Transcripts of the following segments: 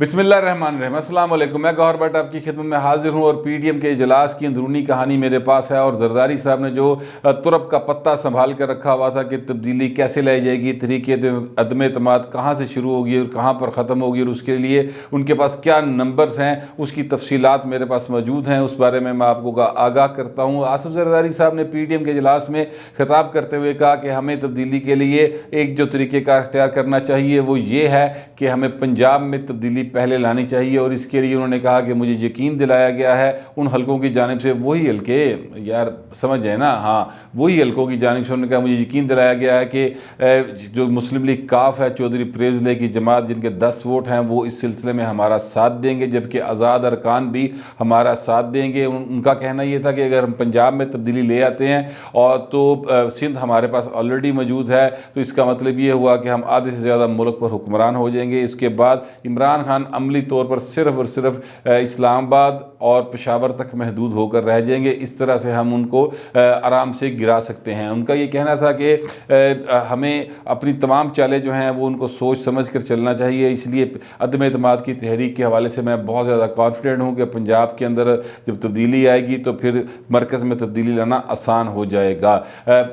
بسم اللہ الرحمن الرحیم۔ السلام علیکم، میں گوہر بٹ آپ کی خدمت میں حاضر ہوں اور پی ڈی ایم کے اجلاس کی اندرونی کہانی میرے پاس ہے اور زرداری صاحب نے جو ترب کا پتہ سنبھال کر رکھا ہوا تھا کہ تبدیلی کیسے لائی جائے گی، طریقے عدم اعتماد کہاں سے شروع ہوگی اور کہاں پر ختم ہوگی اور اس کے لیے ان کے پاس کیا نمبرز ہیں، اس کی تفصیلات میرے پاس موجود ہیں، اس بارے میں آپ کو آگاہ کرتا ہوں۔ آصف زرداری صاحب نے پی ڈی ایم کے اجلاس میں خطاب کرتے ہوئے کہا کہ ہمیں تبدیلی کے لیے ایک جو طریقہ کار اختیار کرنا چاہیے وہ یہ ہے کہ ہمیں پنجاب میں تبدیلی پہلے لانی چاہیے، اور اس کے لیے انہوں نے کہا کہ مجھے یقین دلایا گیا ہے ان حلقوں کی جانب سے، وہی حلقے یار سمجھ جائے نا، ہاں وہی حلقوں کی جانب سے انہوں نے کہا مجھے یقین دلایا گیا ہے کہ جو مسلم لیگ کاف ہے، چودھری پرویز لے کی جماعت جن کے 10 ووٹ ہیں، وہ اس سلسلے میں ہمارا ساتھ دیں گے، جبکہ آزاد ارکان بھی ہمارا ساتھ دیں گے۔ ان کا کہنا یہ تھا کہ اگر ہم پنجاب میں تبدیلی لے آتے ہیں اور تو سندھ ہمارے پاس آلریڈی موجود ہے، تو اس کا مطلب یہ ہوا کہ ہم آدھے سے زیادہ ملک پر حکمران ہو جائیں گے۔ اس کے بعد عمران خان عملی طور پر صرف اور صرف اسلام آباد اور پشاور تک محدود ہو کر رہ جائیں گے، اس طرح سے ہم ان کو آرام سے گرا سکتے ہیں۔ ان کا یہ کہنا تھا کہ ہمیں اپنی تمام چالیں جو ہیں وہ ان کو سوچ سمجھ کر چلنا چاہیے، اس لیے عدم اعتماد کی تحریک کے حوالے سے میں بہت زیادہ کانفیڈنٹ ہوں کہ پنجاب کے اندر جب تبدیلی آئے گی تو پھر مرکز میں تبدیلی لانا آسان ہو جائے گا۔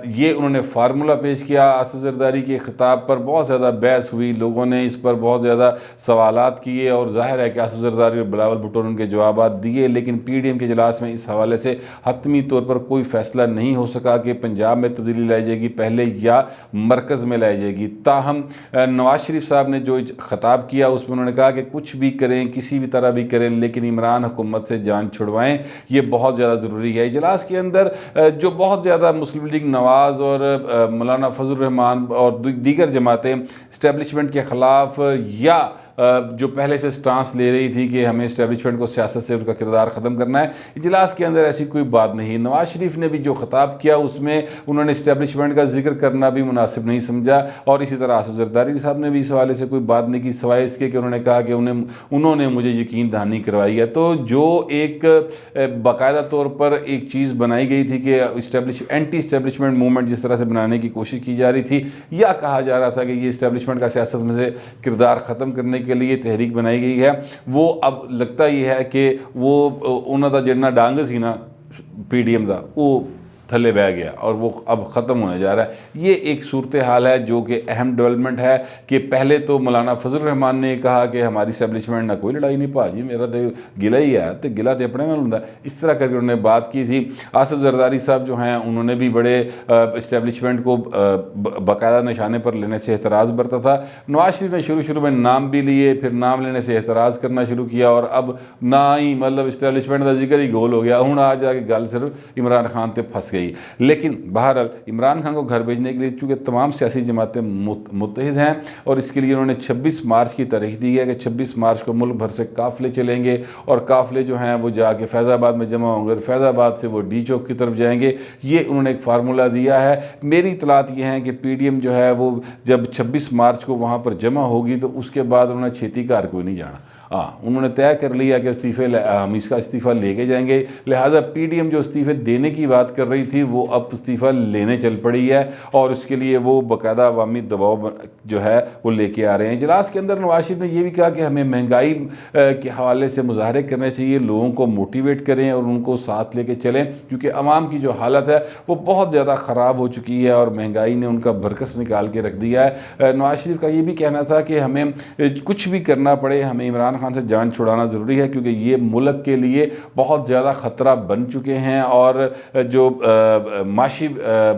یہ انہوں نے فارمولہ پیش کیا۔ آصف زرداری کے خطاب پر بہت زیادہ بحث ہوئی، لوگوں نے اس پر بہت زیادہ سوالات کیے اور ظاہر ہے کہ آصف زرداری اور بلاول بھٹو نے ان کے جوابات دیے، لیکن پی ڈی ایم کے اجلاس میں اس حوالے سے حتمی طور پر کوئی فیصلہ نہیں ہو سکا کہ پنجاب میں تبدیلی لائی جائے گی پہلے یا مرکز میں لائی جائے گی۔ تاہم نواز شریف صاحب نے جو خطاب کیا اس میں انہوں نے کہا کہ کچھ بھی کریں، کسی بھی طرح بھی کریں، لیکن عمران حکومت سے جان چھڑوائیں، یہ بہت زیادہ ضروری ہے۔ اجلاس کے اندر جو بہت زیادہ مسلم لیگ نواز اور مولانا فضل الرحمان اور دیگر جماعتیں اسٹیبلشمنٹ کے خلاف یا جو پہلے سے سٹانس لے رہی تھی کہ ہمیں اسٹیبلشمنٹ کو سیاست سے ان کا کردار ختم کرنا ہے، اجلاس کے اندر ایسی کوئی بات نہیں۔ نواز شریف نے بھی جو خطاب کیا اس میں انہوں نے اسٹیبلشمنٹ کا ذکر کرنا بھی مناسب نہیں سمجھا، اور اسی طرح آصف زرداری صاحب نے بھی اس حوالے سے کوئی بات نہیں کی سوائے اس کے کہ انہوں نے کہا کہ انہوں نے مجھے یقین دہانی کروائی ہے۔ تو جو ایک باقاعدہ طور پر ایک چیز بنائی گئی تھی کہ اینٹی اسٹیبلشمنٹ موومنٹ جس طرح سے بنانے کی کوشش کی جا رہی تھی، یا کہا جا رہا تھا کہ یہ اسٹیبلشمنٹ کا سیاست میں سے کردار ختم کرنے کے لیے تحریک بنائی گئی ہے، وہ اب لگتا یہ ہے کہ وہ انہوں دا جڑنا ڈانگ سی نا پی ڈی ایم دا وہ تھلے بہ گیا اور وہ اب ختم ہونے جا رہا ہے۔ یہ ایک صورتحال ہے جو کہ اہم ڈیولپمنٹ ہے کہ پہلے تو مولانا فضل الرحمان نے کہا کہ ہماری اسٹیبلشمنٹ نہ کوئی لڑائی نہیں، پاجی میرا تو گلا ہی ہے، تو گلا تو اپنے نال ہوندا، اس طرح کر کے انہوں نے بات کی تھی۔ آصف زرداری صاحب جو ہیں انہوں نے بھی بڑے اسٹیبلشمنٹ کو باقاعدہ نشانے پر لینے سے اعتراض برتا تھا۔ نواز شریف نے شروع میں نام بھی لیے، پھر نام لینے سے اعتراض کرنا شروع کیا اور اب نہ ہی مطلب اسٹیبلشمنٹ کا ذکر ہی گول ہو گیا، ہوں آ جا کے گل صرف عمران خان تے پھنس گئی۔ لیکن بہرحال عمران خان کو گھر بھیجنے کے لیے چونکہ تمام سیاسی جماعتیں متحد ہیں اور اس کے لیے انہوں نے 26 مارچ کی تاریخ دی ہے کہ 26 مارچ کو ملک بھر سے قافلے چلیں گے اور قافلے جو ہیں وہ جا کے فیض آباد میں جمع ہوں گے اور فیض آباد سے وہ ڈی چوک کی طرف جائیں گے۔ یہ انہوں نے ایک فارمولہ دیا ہے۔ میری اطلاعات یہ ہیں کہ پی ڈی ایم جو ہے وہ جب 26 مارچ کو وہاں پر جمع ہوگی تو اس کے بعد انہوں نے چھیتی گھر کوئی نہیں جانا، انہوں نے طے کر لیا کہ ہم اس کا استعفیٰ لے کے جائیں گے، لہٰذا پی ڈی ایم جو استعفے دینے کی بات کر رہی تھی وہ اب استعفیٰ لینے چل پڑی ہے اور اس کے لیے وہ باقاعدہ عوامی دباؤ جو ہے وہ لے کے آ رہے ہیں۔ اجلاس کے اندر نواز شریف نے یہ بھی کہا کہ ہمیں مہنگائی کے حوالے سے مظاہرے کرنے چاہیے، لوگوں کو موٹیویٹ کریں اور ان کو ساتھ لے کے چلیں، کیونکہ عوام کی جو حالت ہے وہ بہت زیادہ خراب ہو چکی ہے اور مہنگائی نے ان کا بھرکس نکال کے رکھ دیا ہے۔ نواز شریف کا یہ بھی کہنا تھا کہ ہمیں کچھ بھی کرنا پڑے ہمیں عمران خان سے جان چھڑانا ضروری ہے، کیونکہ یہ ملک کے لیے بہت زیادہ خطرہ بن چکے ہیں اور جو معاشی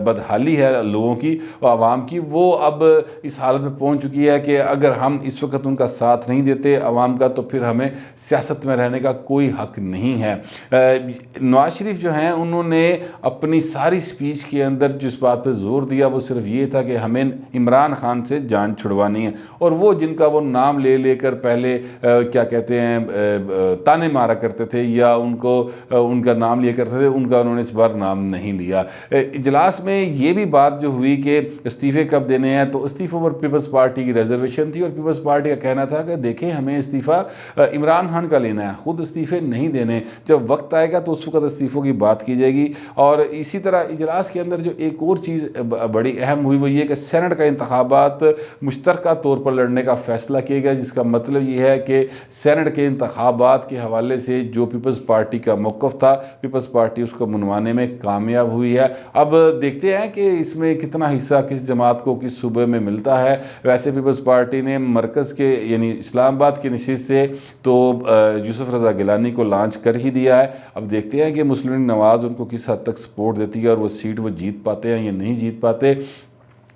بدحالی ہے لوگوں کی، عوام کی، وہ اب اس حالت میں پہنچ چکی ہے کہ اگر ہم اس وقت ان کا ساتھ نہیں دیتے عوام کا تو پھر ہمیں سیاست میں رہنے کا کوئی حق نہیں ہے۔ نواز شریف جو ہیں انہوں نے اپنی ساری سپیچ کے اندر جس بات پہ زور دیا وہ صرف یہ تھا کہ ہمیں عمران خان سے جان چھڑوانی ہے، اور وہ جن کا وہ نام لے لے کر پہلے کیا کہتے ہیں تانے مارا کرتے تھے یا ان کا نام لیا کرتے تھے، ان کا انہوں نے اس بار نام نہیں نہیں لیا۔ اجلاس میں یہ بھی بات جو ہوئی کہ استعفے کب دینے ہیں، تو استعفوں پر پیپلز پارٹی کی ریزرویشن تھی اور پیپلز پارٹی کا کہنا تھا کہ دیکھیں ہمیں استعفیٰ عمران خان کا لینا ہے، خود استعفے نہیں دینے، جب وقت آئے گا تو اس وقت استعفوں کی بات کی جائے گی۔ اور اسی طرح اجلاس کے اندر جو ایک اور چیز بڑی اہم ہوئی وہ یہ کہ سینٹ کا انتخابات مشترکہ طور پر لڑنے کا فیصلہ کیا گیا، جس کا مطلب یہ ہے کہ سینٹ کے انتخابات کے حوالے سے جو پیپلز پارٹی کا موقف تھا، پیپلز پارٹی اس کو منوانے میں کامیاب ہوئی ہے۔ اب دیکھتے ہیں کہ اس میں کتنا حصہ کس جماعت کو کس صوبے میں ملتا ہے۔ ویسے پیپلز پارٹی نے مرکز کے یعنی اسلام آباد کی نشست سے تو یوسف رضا گیلانی کو لانچ کر ہی دیا ہے۔ اب دیکھتے ہیں کہ مسلم لیگ نواز ان کو کس حد تک سپورٹ دیتی ہے اور وہ سیٹ وہ جیت پاتے ہیں یا نہیں جیت پاتے۔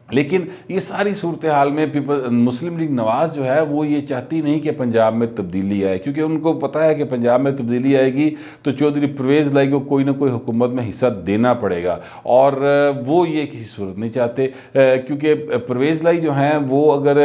لیکن یہ ساری صورتحال میں مسلم لیگ نواز جو ہے وہ یہ چاہتی نہیں کہ پنجاب میں تبدیلی آئے، کیونکہ ان کو پتہ ہے کہ پنجاب میں تبدیلی آئے گی تو چودھری پرویز لائی کو کوئی نہ کوئی حکومت میں حصہ دینا پڑے گا، اور وہ یہ کسی صورت نہیں چاہتے، کیونکہ پرویز لائی جو ہیں وہ اگر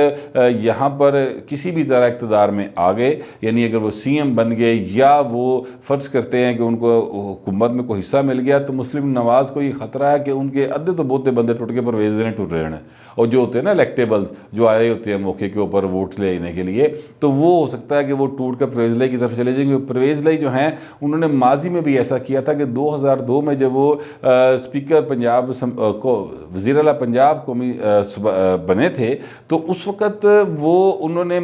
یہاں پر کسی بھی طرح اقتدار میں آ گئے، یعنی اگر وہ سی ایم بن گئے یا وہ فرض کرتے ہیں کہ ان کو حکومت میں کوئی حصہ مل گیا، تو مسلم لیگ نواز کو یہ خطرہ ہے کہ ان کے ادھے تو بہتے بندے ٹوٹ کے پرویز نے ٹوٹ رہے ہیں، اور جو ہوتے ہیں نا الیکٹیبلز جو آئے ہوتے ہیں موقع کے اوپر ووٹ لینے کے لیے، تو وہ ہو سکتا ہے کہ وہ ٹوٹ کر پرویز لائی کی طرف چلے جائیں گے۔ پرویز لائی جو ہیں انہوں نے ماضی میں بھی ایسا کیا تھا کہ 2002 میں جب وہ اسپیکر پنجاب وزیر اعلیٰ پنجاب قومی بنے تھے، تو اس وقت وہ انہوں نے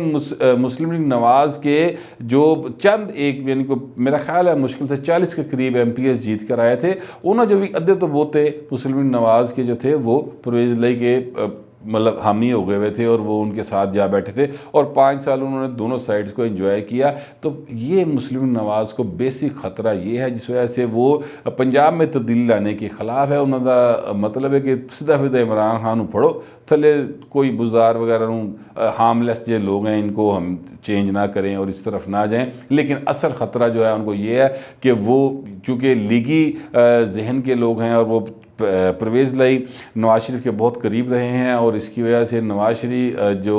مسلم لیگ نواز کے جو چند ایک یعنی کو میرا خیال ہے مشکل سے 40 کے قریب ایم پی ایس جیت کر آئے تھے، انہوں جو بھی ادھے تو وہ تھے مسلم لیگ نواز کے جو تھے وہ پرویز لائی کے مطلب حامی ہو گئے ہوئے تھے اور وہ ان کے ساتھ جا بیٹھے تھے، اور 5 سال انہوں نے دونوں سائڈز کو انجوائے کیا۔ تو یہ مسلم لیگ نواز کو بیسک خطرہ یہ ہے جس وجہ سے وہ پنجاب میں تبدیلی لانے کے خلاف ہے۔ انہوں کا مطلب ہے کہ سیدھا عمران خان پڑھو تھلے کوئی بزدار وغیرہ ہارملیس جو لوگ ہیں ان کو ہم چینج نہ کریں اور اس طرف نہ جائیں، لیکن اصل خطرہ جو ہے ان کو یہ ہے کہ وہ چونکہ لیگی ذہن کے لوگ ہیں اور وہ پرویز لائی نواز شریف کے بہت قریب رہے ہیں، اور اس کی وجہ سے نواز شریف جو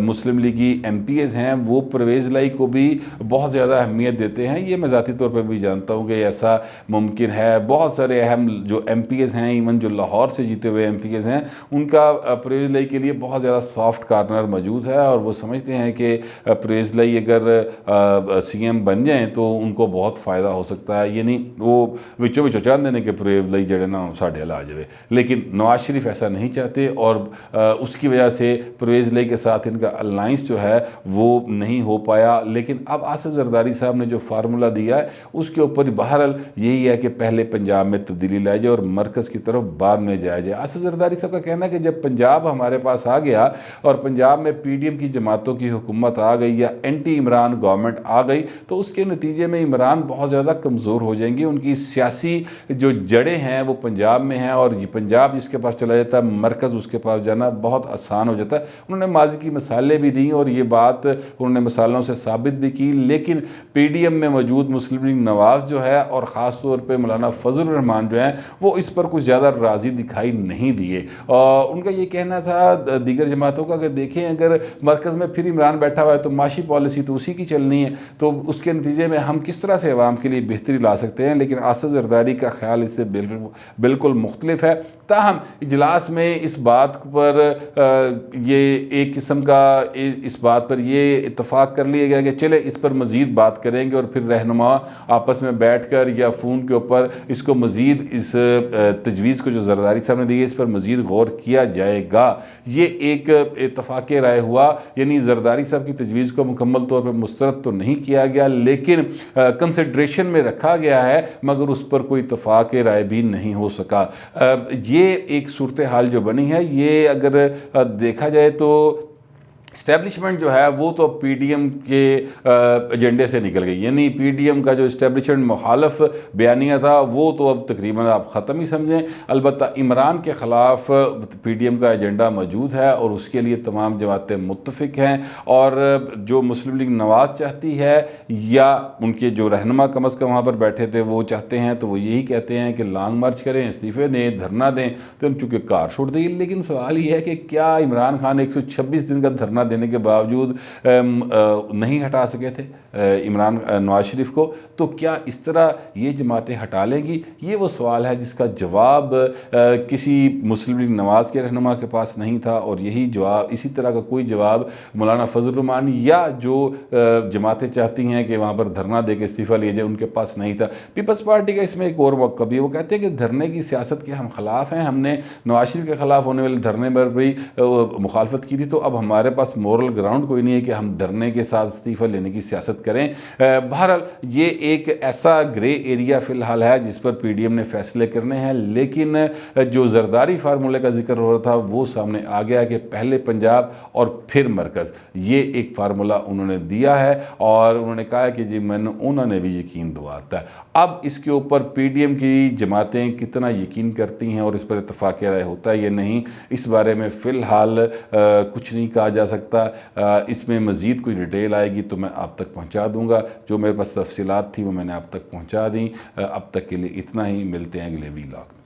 مسلم لیگی ایم پی ایز ہیں وہ پرویز لائی کو بھی بہت زیادہ اہمیت دیتے ہیں۔ یہ میں ذاتی طور پہ بھی جانتا ہوں کہ ایسا ممکن ہے۔ بہت سارے اہم جو ایم پی ایز ہیں، ایون جو لاہور سے جیتے ہوئے ایم پی ایز ہیں، ان کا پرویز لائی کے لیے بہت زیادہ سافٹ کارنر موجود ہے، اور وہ سمجھتے ہیں کہ پرویز لائی اگر سی ایم بن جائیں تو ان کو بہت فائدہ ہو سکتا ہے، یعنی وہ وچوں چاہتے ہیں کہ پرویز لائی جڑے نا آ جائے، لیکن نواز شریف ایسا نہیں چاہتے، اور اس کی وجہ سے پرویز لائی کے ساتھ ان کا الائنس جو ہے وہ نہیں ہو پایا۔ لیکن اب آصف زرداری صاحب نے جو فارمولہ دیا ہے اس کے اوپر بہرحال یہی ہے کہ پہلے پنجاب میں تبدیلی لائی جائے اور مرکز کی طرف بعد میں جایا جائے۔ آصف زرداری صاحب کا کہنا ہے کہ جب پنجاب ہمارے پاس آ گیا اور پنجاب میں پی ڈی ایم کی جماعتوں کی حکومت آ گئی یا اینٹی عمران گورنمنٹ آ گئی، تو اس کے نتیجے میں عمران بہت زیادہ کمزور ہو جائیں گے، ان کی سیاسی جو جڑیں ہیں وہ پنجاب میں ہیں، اور یہ پنجاب جس کے پاس چلا جاتا ہے مرکز اس کے پاس جانا بہت آسان ہو جاتا ہے۔ انہوں نے ماضی کی مثالیں بھی دیں اور یہ بات انہوں نے مثالوں سے ثابت بھی کی، لیکن پی ڈی ایم میں موجود مسلم لیگ نواز جو ہے اور خاص طور پہ مولانا فضل الرحمان جو ہیں وہ اس پر کچھ زیادہ راضی دکھائی نہیں دیے۔ ان کا یہ کہنا تھا دیگر جماعتوں کا کہ دیکھیں اگر مرکز میں پھر عمران بیٹھا ہوا ہے تو معاشی پالیسی تو اسی کی چلنی ہے، تو اس کے نتیجے میں ہم کس طرح سے عوام کے لیے بہتری لا سکتے ہیں۔ لیکن آصف زرداری کا خیال اس سے بالکل مختلف ہے۔ تاہم اجلاس میں اس بات پر یہ ایک قسم کا اس بات پر یہ اتفاق کر لیا گیا کہ چلے اس پر مزید بات کریں گے، اور پھر رہنما آپس میں بیٹھ کر یا فون کے اوپر اس کو مزید اس تجویز کو جو زرداری صاحب نے دی ہے اس پر مزید غور کیا جائے گا۔ یہ ایک اتفاق رائے ہوا، یعنی زرداری صاحب کی تجویز کو مکمل طور پر مسترد تو نہیں کیا گیا لیکن کنسیڈریشن میں رکھا گیا ہے، مگر اس پر کوئی اتفاق رائے بھی نہیں ہو سکا۔ یہ ایک صورتحال جو بنی ہے، یہ اگر دیکھا جائے تو اسٹیبلشمنٹ جو ہے وہ تو پی ڈی ایم کے ایجنڈے سے نکل گئی، یعنی پی ڈی ایم کا جو اسٹیبلشمنٹ مخالف بیانیہ تھا وہ تو اب تقریباً آپ ختم ہی سمجھیں۔ البتہ عمران کے خلاف پی ڈی ایم کا ایجنڈا موجود ہے اور اس کے لیے تمام جماعتیں متفق ہیں، اور جو مسلم لیگ نواز چاہتی ہے یا ان کے جو رہنما کم از کم وہاں پر بیٹھے تھے وہ چاہتے ہیں، تو وہ یہی کہتے ہیں کہ لانگ مارچ کریں، استعفے دیں، دھرنا دیں، تو چونکہ کار چھوڑ دیں۔ لیکن سوال یہ ہے کہ کیا عمران خان 126 دن کا دھرنا دھرنا دینے کے باوجود نہیں ہٹا سکے تھے نواز شریف کو، تو کیا اس طرح یہ جماعتیں ہٹا لیں گی؟ یہ وہ سوال ہے جس کا جواب کسی مسلم لیگ نواز کے رہنما کے پاس نہیں تھا، اور یہی جواب، اسی طرح کا کوئی جواب مولانا فضل الرحمان یا جو جماعتیں چاہتی ہیں کہ وہاں پر دھرنا دے کے استعفیٰ لیا جائے ان کے پاس نہیں تھا۔ پیپلز پارٹی کا اس میں ایک اور موقع بھی ہے، وہ کہتے ہیں کہ دھرنے کی سیاست کے ہم خلاف ہیں، ہم نے نواز شریف کے خلاف ہونے والے دھرنے پر بھی مخالفت کی تھی، تو اب ہمارے پاس مورل گراؤنڈ کوئی نہیں ہے کہ ہم دھرنے کے ساتھ استعفیٰ لینے کی سیاست کریں۔ بہرحال یہ ایک ایسا گرے ایریا فی الحال ہے جس پر پی ڈی ایم نے فیصلے کرنے ہیں، لیکن جو زرداری فارمولے کا ذکر ہو رہا تھا وہ سامنے آ گیا کہ پہلے پنجاب اور پھر مرکز، یہ ایک فارمولہ انہوں نے دیا ہے، اور انہوں نے کہا کہ جی انہوں نے بھی یقین دواتا ہے۔ اب اس کے اوپر پی ڈی ایم کی جماعتیں کتنا یقین کرتی ہیں اور اس پر اتفاق رائے ہوتا ہے یا نہیں، اس بارے میں فی الحال کچھ نہیں کہا جا سکتا۔ اس میں مزید کوئی ڈیٹیل آئے گی تو میں آپ تک پہنچا دوں گا، جو میرے پاس تفصیلات تھی وہ میں نے آپ تک پہنچا دیں۔ اب تک کے لیے اتنا ہی، ملتے ہیں اگلے ویلاگ میں۔